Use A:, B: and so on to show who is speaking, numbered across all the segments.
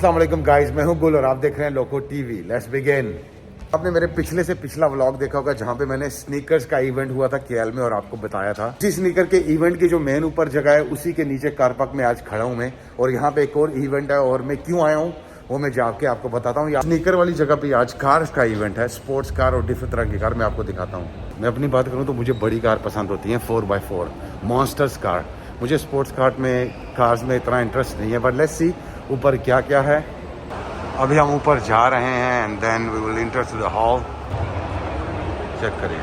A: अस्सलाम वालेकुम गाइस, मैं हूं गुल और आप देख रहे हैं लोको टीवी। Let's begin. आपने मेरे पिछले से पिछला व्लॉग देखा होगा जहां पे मैंने स्नीकर्स का इवेंट हुआ था केएल में और आपको बताया था उसी स्नीकर के इवेंट की जो मेन ऊपर जगह है उसी के नीचे कार पार्क में आज खड़ा हूं मैं। और यहाँ पे एक और इवेंट है और मैं क्यों आया हूँ वो मैं जाके आपको बताता हूँ। स्नीकर वाली जगह पे आज कार्स का इवेंट है, स्पोर्ट्स कार और डिफरेंट तरह की कार मैं आपको दिखाता हूँ। मैं अपनी बात करूँ तो मुझे बड़ी कार पसंद होती है, 4x4 मॉन्स्टर्स कार। मुझे स्पोर्ट्स कार्स में इतना इंटरेस्ट नहीं है, बट लेट्स सी ऊपर क्या क्या है। अभी हम ऊपर जा रहे हैं and then we will enter to the hall. Check करिए।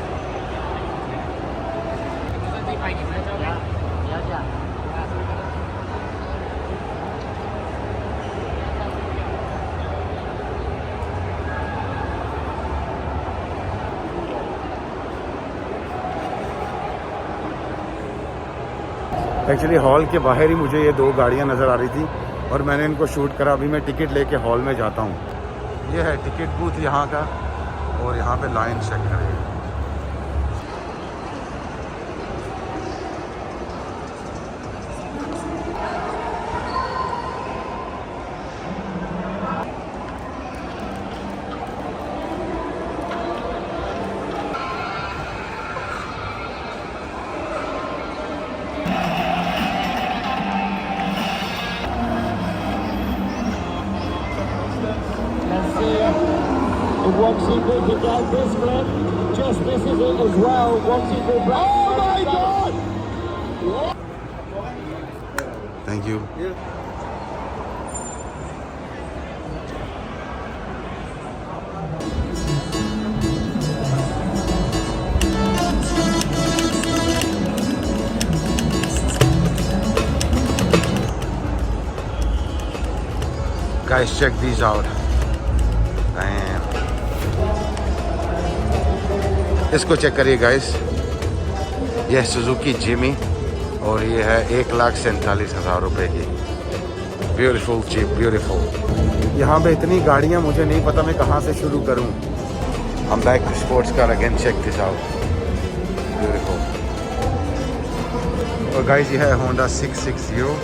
A: एक्चुअली हॉल के बाहर ही मुझे ये दो गाड़ियां नज़र आ रही थी और मैंने इनको शूट करा। अभी मैं टिकट लेके हॉल में जाता हूँ। ये है टिकट बूथ यहाँ का और यहाँ पे लाइन चेक करें।
B: One single to get this clip, just misses it as well. One single break. Oh my God!
A: Thank you. Guys, check these out. Damn. इसको चेक करिए गाइस, यह सुजुकी जिमी और ये है 1,47,000 रुपये की। Beautiful jeep, beautiful. यहाँ पे इतनी गाड़ियाँ, मुझे नहीं पता मैं कहाँ से शुरू करूँ। हम back to sports car again, check this out, beautiful. और गाइस ये है Honda 660।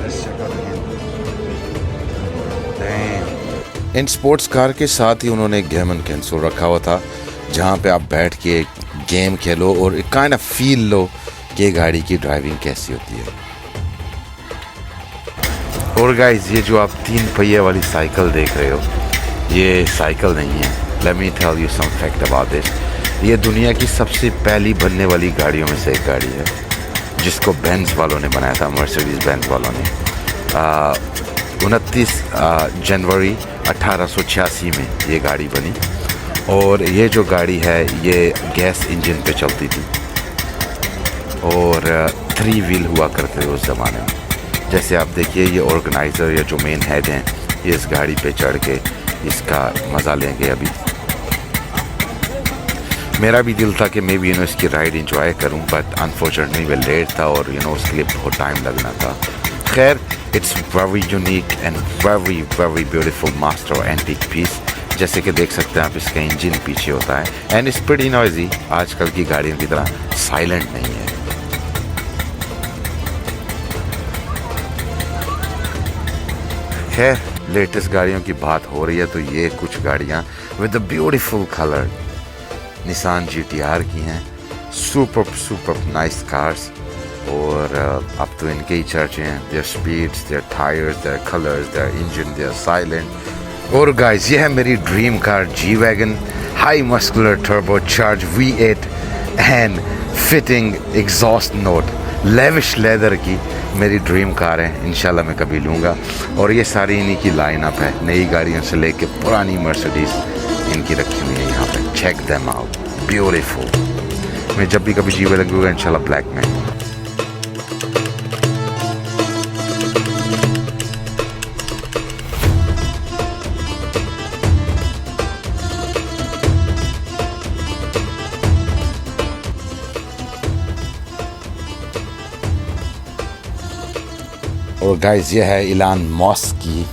A: Let's check out again.
C: इन स्पोर्ट्स कार के साथ ही उन्होंने एक गेम एंड कंसोल रखा हुआ था जहाँ पे आप बैठ के गेम खेलो और एक काइंड ऑफ फील लो कि गाड़ी की ड्राइविंग कैसी होती है। और गाइस ये जो आप 3 पहिए वाली साइकिल देख रहे हो, ये साइकिल नहीं है। Let me tell you some fact about this. ये दुनिया की सबसे पहली बनने वाली गाड़ियों में से एक गाड़ी है जिसको बेंज वालों ने बनाया था, मर्सिडीज बेंज वालों ने। 29 जनवरी 1886 में ये गाड़ी बनी। और ये जो गाड़ी है ये गैस इंजन पे चलती थी और 3 व्हील हुआ करते थे उस ज़माने में। जैसे आप देखिए ये ऑर्गेनाइज़र या जो मेन हेड हैं ये इस गाड़ी पे चढ़ के इसका मज़ा लेंगे। अभी मेरा भी दिल था कि मैं भी इसकी राइड इंजॉय करूं, बट अनफॉर्चुनेटली मैं लेट था और उसके लिए बहुत टाइम लगना था। खैर, it's very unique and very very beautiful master antique piece. जैसे कि देख सकते हैं आप, इसका इंजन पीछे होता है एंड इट्स प्रीटी नॉइजी। आजकल की गाड़ियों की तरह साइलेंट नहीं है। खैर, लेटेस्ट गाड़ियों की बात हो रही है तो ये कुछ गाड़ियाँ with the beautiful colour Nissan GTR की हैं। सुपर नाइस कार्स और अब तो इनके ही चर्चे हैं। Their speeds, their tyres, their colours, their engine, their silent. और गाइस ये है मेरी dream car G-Wagon, high muscular turbo charge V8 and fitting exhaust note, lavish leather की मेरी ड्रीम कार है। इंशाल्लाह मैं कभी लूँगा। और ये सारी इन्हीं की लाइनअप है, नई गाड़ियों से लेके पुरानी मर्सिडीज इनकी रखी हुई है यहाँ पे। Check them out, beautiful. मैं जब भी कभी G-Wagon लूँगा इंशाल्लाह ब्लैक में। और गाइस ये है इलान मस्क की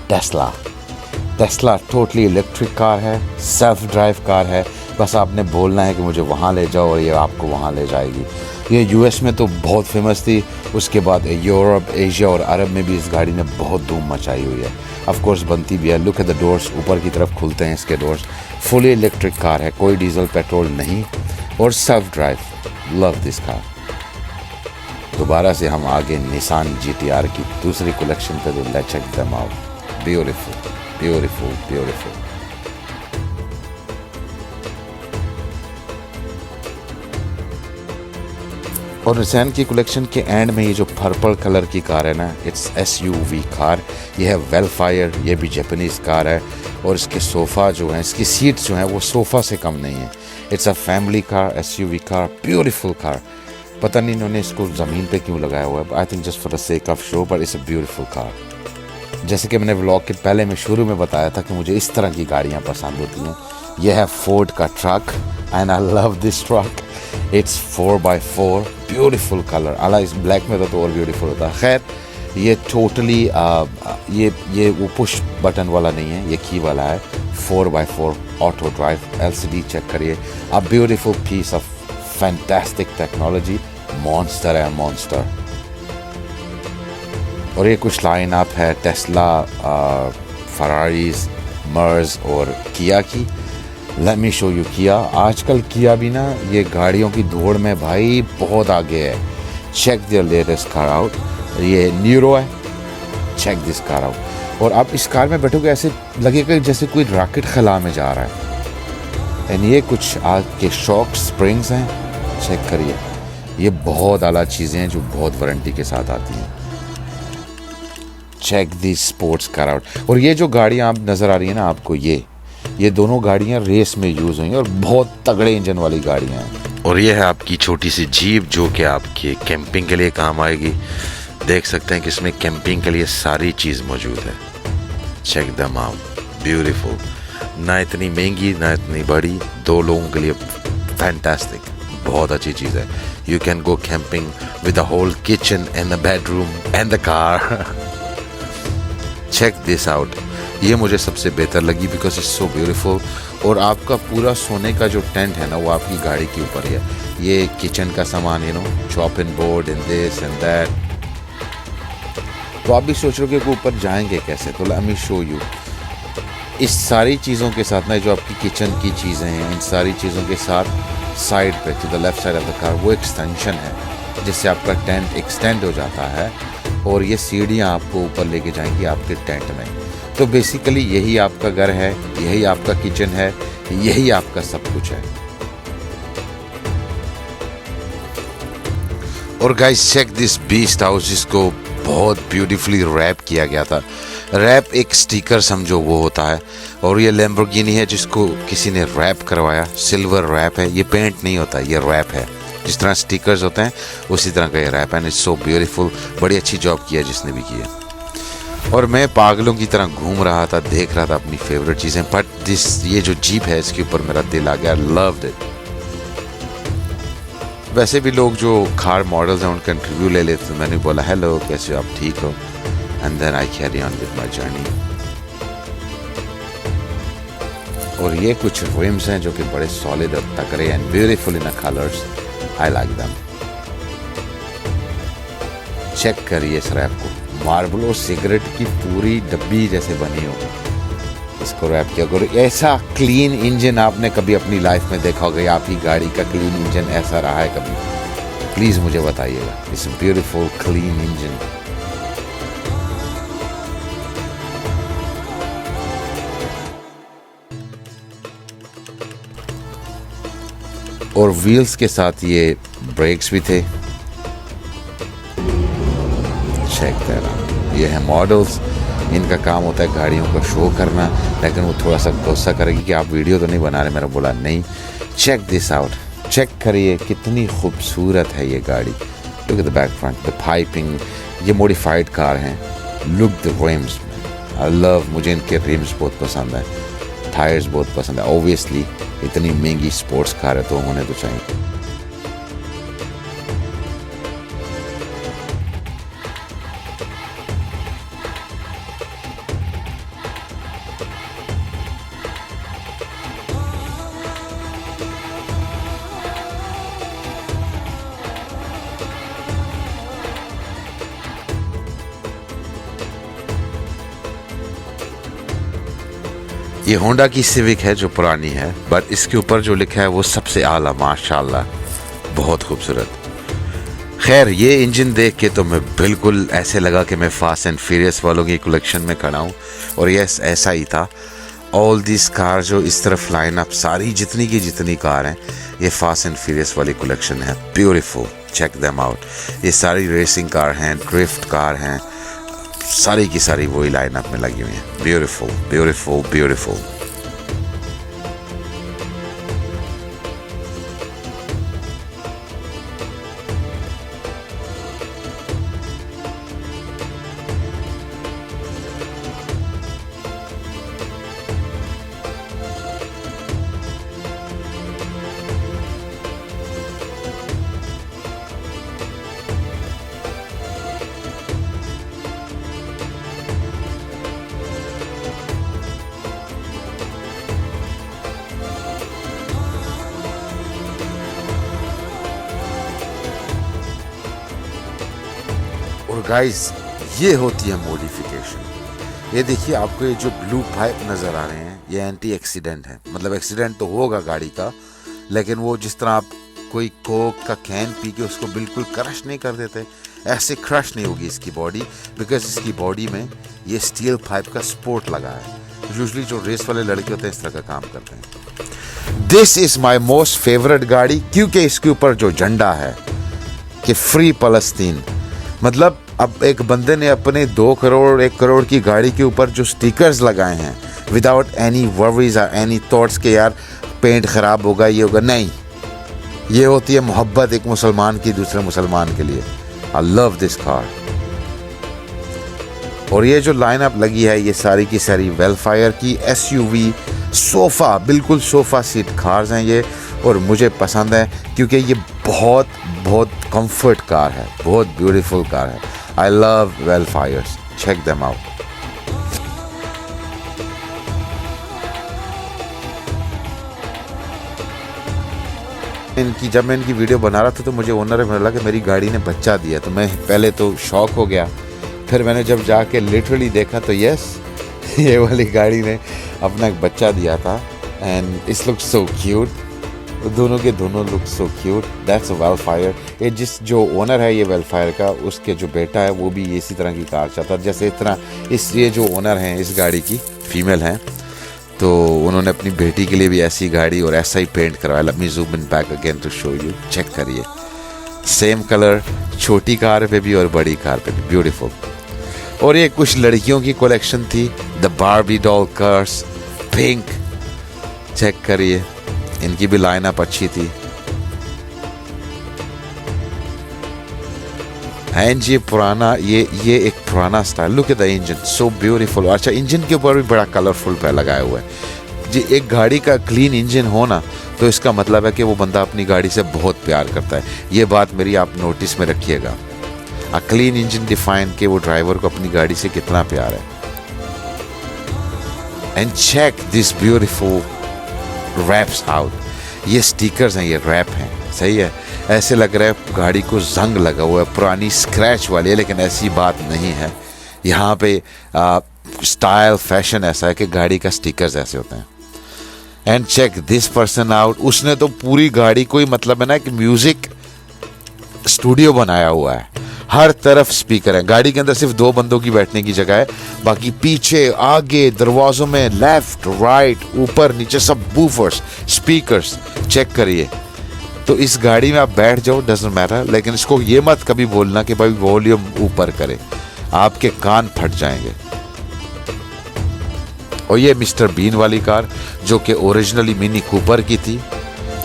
C: टेस्ला टोटली इलेक्ट्रिक कार है, सेल्फ ड्राइव कार है। बस आपने बोलना है कि मुझे वहाँ ले जाओ और ये आपको वहाँ ले जाएगी। ये यूएस में तो बहुत फेमस थी, उसके बाद यूरोप, एशिया और अरब में भी इस गाड़ी ने बहुत धूम मचाई हुई है। ऑफ कोर्स बनती भी है। लुक एट द डोर्स, ऊपर की तरफ खुलते हैं इसके डोर्स। फुली इलेक्ट्रिक कार है, कोई डीजल पेट्रोल नहीं और self drive. Love this car. दोबारा से हम आगे निसान GTR की दूसरी कलेक्शन पे, तो let's check them out. Beautiful beautiful beautiful. और निसान की कलेक्शन के एंड में ये जो पर्पल कलर की कार है ना, इट्स SUV कार। ये है वेलफायर, ये भी जापानीज़ कार है। और इसके सोफ़ा जो हैं, इसकी सीट्स जो हैं वो सोफ़ा से कम नहीं है। It's a family car, SUV car, beautiful car. पता नहीं इन्होंने इसको ज़मीन पे क्यों लगाया हुआ है। I think just for the sake of show, but it's a beautiful car. जैसे कि मैंने व्लॉग के पहले में शुरू में बताया था कि मुझे इस तरह की गाड़ियाँ पसंद होती हैं। यह है फोर्ड का truck and I love this truck. It's 4x4, beautiful colour. अला इस ब्लैक में तो और ब्यूटीफुल होता है। खैर ये टोटली ये वो पुश बटन वाला नहीं है, ये की वाला है। 4x4 auto drive, LCD check करिए। A beautiful piece of fantastic technology. Monster है, मॉन्स्टर। और ये कुछ लाइन अप है टेस्ला, फरारीज, मर्ज और किया की। लेट मी शो यू किया। आजकल किया भी ना ये गाड़ियों की दौड़ में भाई बहुत आगे है। Check the latest car out. ये न्यूरो है, चेक दिस कार आउट। और आप इस कार में बैठोगे ऐसे लगेगा जैसे कोई रॉकेट खला में जा रहा है। एंड ये कुछ आग के शॉक स्प्रिंग्स हैं, चेक करिए। ये बहुत आला चीज़ें हैं जो बहुत वारंटी के साथ आती हैं। Check this sports car out. और ये जो गाड़ियाँ आप नज़र आ रही है ना आपको, ये दोनों गाड़ियाँ रेस में यूज़ हुई हैं और बहुत तगड़े इंजन वाली गाड़ियाँ हैं। और ये है आपकी छोटी सी जीप जो कि आपके कैंपिंग के लिए काम आएगी। देख सकते हैं कि इसमें कैंपिंग के लिए सारी चीज़ मौजूद है। Check them out, beautiful. ना इतनी महंगी ना इतनी बड़ी, दो लोगों के लिए फैंटास्टिक, बहुत अच्छी चीज़ है। You can go camping with the whole kitchen and the bedroom and the car. Check this out. ये मुझे सबसे बेहतर लगी बिकॉज इट्स सो ब्यूटीफुल। और आपका पूरा सोने का जो टेंट है ना वो आपकी गाड़ी के ऊपर है। ये किचन का सामान, chopping board and this and that. तो आप भी सोच रहे हो कि ऊपर जाएंगे कैसे, तो लेट मी शो यू। इस सारी चीज़ों के साथ ना जो आपकी किचन की चीज़ें हैं, इन सारी चीज़ों के साथ साइड पे to the left side of the car वो एक्सटेंशन है जिससे आपका टेंट एक्सटेंड हो जाता है। और ये सीढ़ियाँ आपको ऊपर लेके जाएंगी आपके टेंट में। तो बेसिकली यही आपका घर है, यही आपका किचन है, यही आपका सब कुछ है। और guys check this beast house, जिसको बहुत ब्यूटीफुली रैप किया गया था। रैप एक स्टिकर समझो वो होता है। और ये लैम्बोर्गिनी है जिसको किसी ने रैप करवाया। सिल्वर रैप है, ये पेंट नहीं होता, ये रैप है। जिस तरह स्टिकर्स होते हैं उसी तरह का ये रैप है। It's so beautiful. बड़ी अच्छी जॉब किया जिसने भी किया। और मैं पागलों की तरह घूम रहा था, देख रहा था अपनी फेवरेट चीज़ें। बट ये जो जीप है इसके ऊपर मेरा दिल आ गया। Loved it. वैसे भी लोग जो कार मॉडल्स हैं उनका इंटरव्यू ले लेते, तो मैंने बोला हेलो कैसे हो आप, ठीक हो? And then I carry on with my journey. और ये कुछ रिम्स हैं जो कि बड़े सॉलिड और तगड़े and beautiful in colours. I like them. Check करिए इस रैप को। मार्बल और सिगरेट की पूरी डब्बी जैसे बनी हो, इसको रैप किया करो। ऐसा क्लीन इंजन आपने कभी अपनी लाइफ में देखा होगा? आपकी गाड़ी का क्लीन इंजन ऐसा रहा है कभी? प्लीज़ मुझे बताइएगा। It's beautiful clean engine. और व्हील्स के साथ ये ब्रेक्स भी थे। चेक करना, ये है मॉडल्स। इनका काम होता है गाड़ियों को शो करना, लेकिन वो थोड़ा सा गुस्सा करेगी कि आप वीडियो तो नहीं बना रहे। मेरा बोला नहीं। चेक दिस आउट, चेक करिए कितनी खूबसूरत है ये गाड़ी। Look at the back front, the piping. ये मॉडिफाइड कार हैं। Look the RIMS, I love, मुझे इनके रिम्स बहुत पसंद है। टायर्स बहुत पसंद है। ऑब्वियसली इतनी महंगी स्पोर्ट्स कार है तो होने तो चाहिए। ये होंडा की सिविक है जो पुरानी है, बट इसके ऊपर जो लिखा है वो सबसे आला, माशाल्लाह, बहुत खूबसूरत। खैर, ये इंजन देख के तो मैं बिल्कुल ऐसे लगा कि मैं फास्ट एंड फ्यूरियस वालों की कलेक्शन में खड़ा हूँ, और यस, ऐसा ही था। ऑल दिस कार जो इस तरफ लाइन अप, सारी जितनी की जितनी कार हैं, ये फास्ट एंड फ्यूरियस वाली कलेक्शन है। Beautiful, check them out. ये सारी रेसिंग कार हैं, ड्रिफ्ट कार हैं, सारी की सारी वही लाइन अप में लगी हुई हैं। Beautiful beautiful beautiful. और गाइस, ये होती है मॉडिफिकेशन। ये देखिए, आपको ये जो ब्लू पाइप नज़र आ रहे हैं, ये एंटी एक्सीडेंट है। मतलब एक्सीडेंट तो होगा गाड़ी का, लेकिन वो जिस तरह आप कोई कोक का कैन पी के उसको बिल्कुल क्रश नहीं कर देते, ऐसे क्रश नहीं होगी इसकी बॉडी, बिकॉज इसकी बॉडी में ये स्टील पाइप का सपोर्ट लगा है। यूजुअली जो रेस वाले लड़के होते हैं इस तरह का काम करते हैं। This is my most favourite गाड़ी, क्योंकि इसके ऊपर जो झंडा है कि फ्री फलस्तीन, मतलब अब एक बंदे ने अपने 2 करोड़ 1 करोड़ की गाड़ी के ऊपर जो स्टिकर्स लगाए हैं, विदाउट एनी वरीज और एनी थॉट्स के यार पेंट खराब होगा, ये होगा, नहीं। ये होती है मोहब्बत एक मुसलमान की दूसरे मुसलमान के लिए। I love this car. और ये जो लाइनअप लगी है, ये सारी की सारी वेलफायर की SUV सोफ़ा, बिल्कुल सोफ़ा सीट कार्स हैं ये, और मुझे पसंद है क्योंकि ये बहुत बहुत कंफर्ट कार है, बहुत ब्यूटीफुल कार है। I love Vellfires, check them out. जब मैं इनकी वीडियो बना रहा था तो मुझे ओनर ने बोला कि मेरी गाड़ी ने बच्चा दिया, तो मैं पहले तो शॉक हो गया। फिर मैंने जब जाके लिटरली देखा तो यस, ये वाली गाड़ी ने अपना एक बच्चा दिया था, and it's look so cute. दोनों के दोनों look so cute. That's a Vellfire. ये जो ओनर है ये वेलफायर का, उसके जो बेटा है वो भी इसी तरह की कार चाहता है। जैसे इतना ये जो ओनर हैं इस गाड़ी की, फीमेल हैं, तो उन्होंने अपनी बेटी के लिए भी ऐसी गाड़ी और ऐसा ही पेंट करवाया। Let me zoom in back again to show you, check करिए, सेम कलर, छोटी कार पे भी और बड़ी कार पे भी, ब्यूटीफुल। और ये कुछ लड़कियों की कलेक्शन थी, the Barbie doll cars, pink, check करिए, इनकी भी लाइनअप अच्छी थी। एंड ये पुराना, ये एक पुराना style, look at the engine, so beautiful. अच्छा, इंजन के ऊपर भी बड़ा कलरफुल पे लगाया हुआ है। जी, एक गाड़ी का क्लीन इंजन हो ना, तो इसका मतलब है कि वो बंदा अपनी गाड़ी से बहुत प्यार करता है। ये बात मेरी आप नोटिस में रखिएगा। अ क्लीन इंजन डिफाइन के वो ड्राइवर को अपनी गाड़ी से कितना प्यार है। And check this beautiful wraps out. ये स्टिकर्स हैं, ये रैप हैं, सही है। ऐसे लग रहा है गाड़ी को जंग लगा हुआ है, पुरानी स्क्रैच वाली है, लेकिन ऐसी बात नहीं है। यहाँ पे स्टाइल फैशन ऐसा है कि गाड़ी का स्टिकर्स ऐसे होते हैं। And check this person out. उसने तो पूरी गाड़ी को ही, मतलब है ना, कि म्यूजिक स्टूडियो बनाया हुआ है। हर तरफ स्पीकर है। गाड़ी के अंदर सिर्फ 2 बंदों की बैठने की जगह है, बाकी पीछे, आगे, दरवाजों में, लेफ्ट, राइट, ऊपर, नीचे सब बूफर्स, स्पीकर्स। चेक करिए। तो इस गाड़ी में आप बैठ जाओ, डजंट मैटर, लेकिन इसको ये मत कभी बोलना कि भाई वॉल्यूम ऊपर करे, आपके कान फट जाएंगे। और ये मिस्टर बीन वाली कार, जो कि ओरिजिनली मिनी कूपर की थी।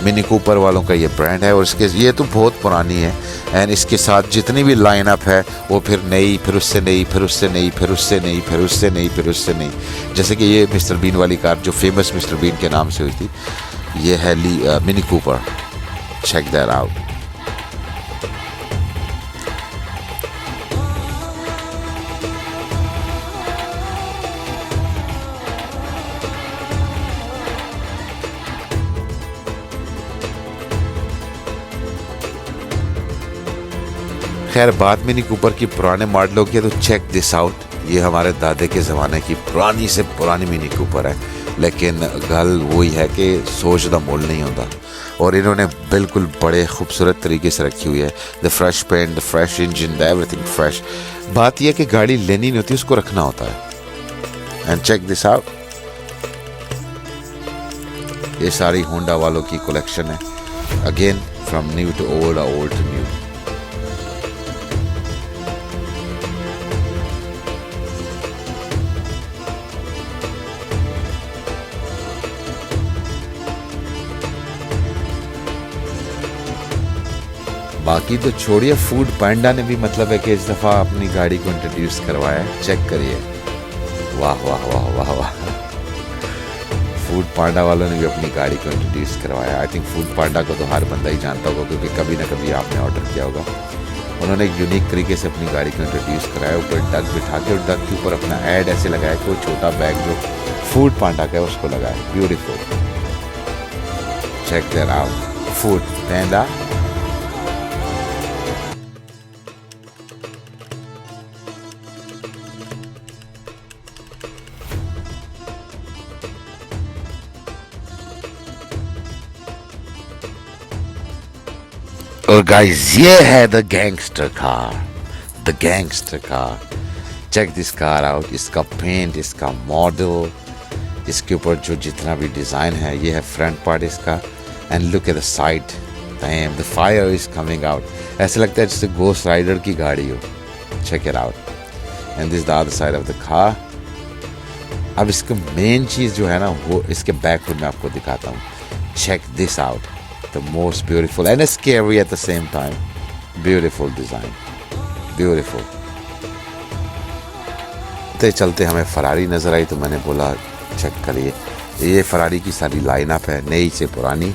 C: मिनी कूपर वालों का ये ब्रांड है, और इसके ये तो बहुत पुरानी है। एंड इसके साथ जितनी भी लाइनअप है वो फिर नई, फिर उससे नई, फिर उससे नई, फिर उससे नई, फिर उससे नई, फिर उससे नई। जैसे कि ये मिस्टर बीन वाली कार जो फेमस मिस्टर बीन के नाम से हुई थी, ये है Mini Cooper. Check that out. खैर, बात मिनी कूपर की पुराने मॉडलों की है, तो चेक दिस आउट। ये हमारे दादे के ज़माने की पुरानी से पुरानी मिनी कूपर है, लेकिन गल वही है कि सोच दा मोल नहीं होता। और इन्होंने बिल्कुल बड़े खूबसूरत तरीके से रखी हुई है। The fresh paint, the fresh engine, the everything fresh. बात यह कि गाड़ी लेनी नहीं होती, उसको रखना होता है। एंड चेक दिस आउट, ये सारी होंडा वालों की कलेक्शन है। Again from new to old, old to new. बाकी तो छोड़िए, फूड पांडा ने भी मतलब है कि इस दफ़ा अपनी गाड़ी को इंट्रोड्यूस करवाया है। चेक करिए, वाह वाह वाह वाह वाह। फूड पांडा वालों ने भी अपनी गाड़ी को इंट्रोड्यूस करवाया। आई थिंक फूड पांडा को तो हर बंदा ही जानता होगा, क्योंकि कभी ना कभी आपने ऑर्डर किया होगा। उन्होंने एक यूनिक तरीके से अपनी गाड़ी को इंट्रोड्यूस कराया। ऊपर डक बिठा के, और डक के ऊपर अपना ऐड ऐसे लगाया कि वो छोटा बैग जो फूड पांडा का है उसको लगाया। Beautiful, check that out, Foodpanda. और गाइस, ये है the gangster car, the gangster car. Check this car out, इसका पेंट, इसका मॉडल, इसके ऊपर जो जितना भी डिज़ाइन है, ये है फ्रंट पार्ट इसका। And look at the side, damn, the fire is coming out. ऐसे लगता है जैसे गोस्ट राइडर की गाड़ी हो। Check it out. And this the other side of the car. अब इसका मेन चीज़ जो है ना, वो इसके बैक में आपको दिखाता हूँ। Check this out, the most beautiful and scary at the same time. Beautiful design, beautiful. चलते चलते हमें फरारी नज़र आई, तो मैंने बोला चेक करिए। ये फरारी की सारी लाइनअप है, नई से पुरानी।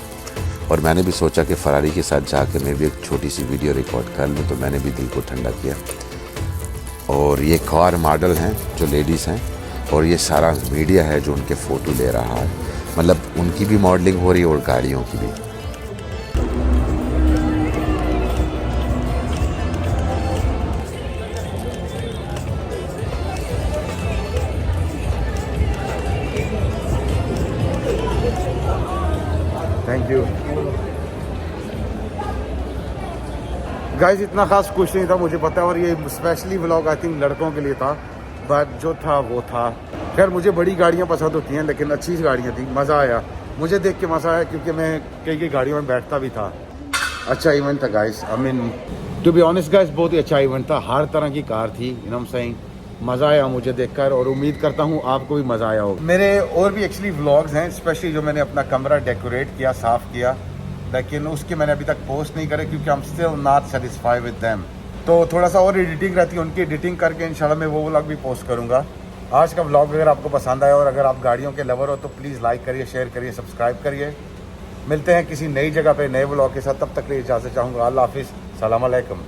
C: और मैंने भी सोचा कि फरारी के साथ जाकर मैं भी एक छोटी सी वीडियो रिकॉर्ड कर लूँ, तो मैंने भी दिल को ठंडा किया। और ये कार मॉडल हैं जो लेडीज़ हैं, और ये सारा मीडिया है जो उनके फ़ोटो ले रहा है। मतलब उनकी भी मॉडलिंग हो रही है और गाड़ियों की भी।
A: Thank you guys. इतना खास कुछ नहीं था, मुझे पता है। और ये स्पेशली व्लॉग आई थिंक लड़कों के लिए था, बट जो था वो था। खैर, मुझे बड़ी गाड़ियाँ पसंद होती हैं, लेकिन अच्छी गाड़ियाँ थी, मज़ा आया। मुझे देख के मज़ा आया, क्योंकि मैं कई कई गाड़ियों में बैठता भी था। अच्छा इवेंट था guys. I mean to be honest guys, बहुत ही अच्छा इवेंट था। हर तरह की कार थी, यू नो सही। मज़ा आया मुझे देखकर, और उम्मीद करता हूँ आपको भी मज़ा आया होगा। मेरे और भी एक्चुअली व्लॉग्स हैं, स्पेशली जो मैंने अपना कमरा डेकोरेट किया, साफ़ किया, लेकिन उसके मैंने अभी तक पोस्ट नहीं करे, क्योंकि I am still not satisfied with them. तो थोड़ा सा और एडिटिंग रहती है, उनकी एडिटिंग करके इंशाल्लाह मैं वो व्लॉग भी पोस्ट करूँगा। आज का व्लॉग अगर आपको पसंद आया, और अगर आप गाड़ियों के लवर हो, तो प्लीज़ लाइक करिए, शेयर करिए, सब्सक्राइब करिए। मिलते हैं किसी नई जगह पे नए व्लॉग के साथ। तब तक के लिए इजाज़त चाहूँगा। अल्लाह हाफिज़, सलाम अलैकुम।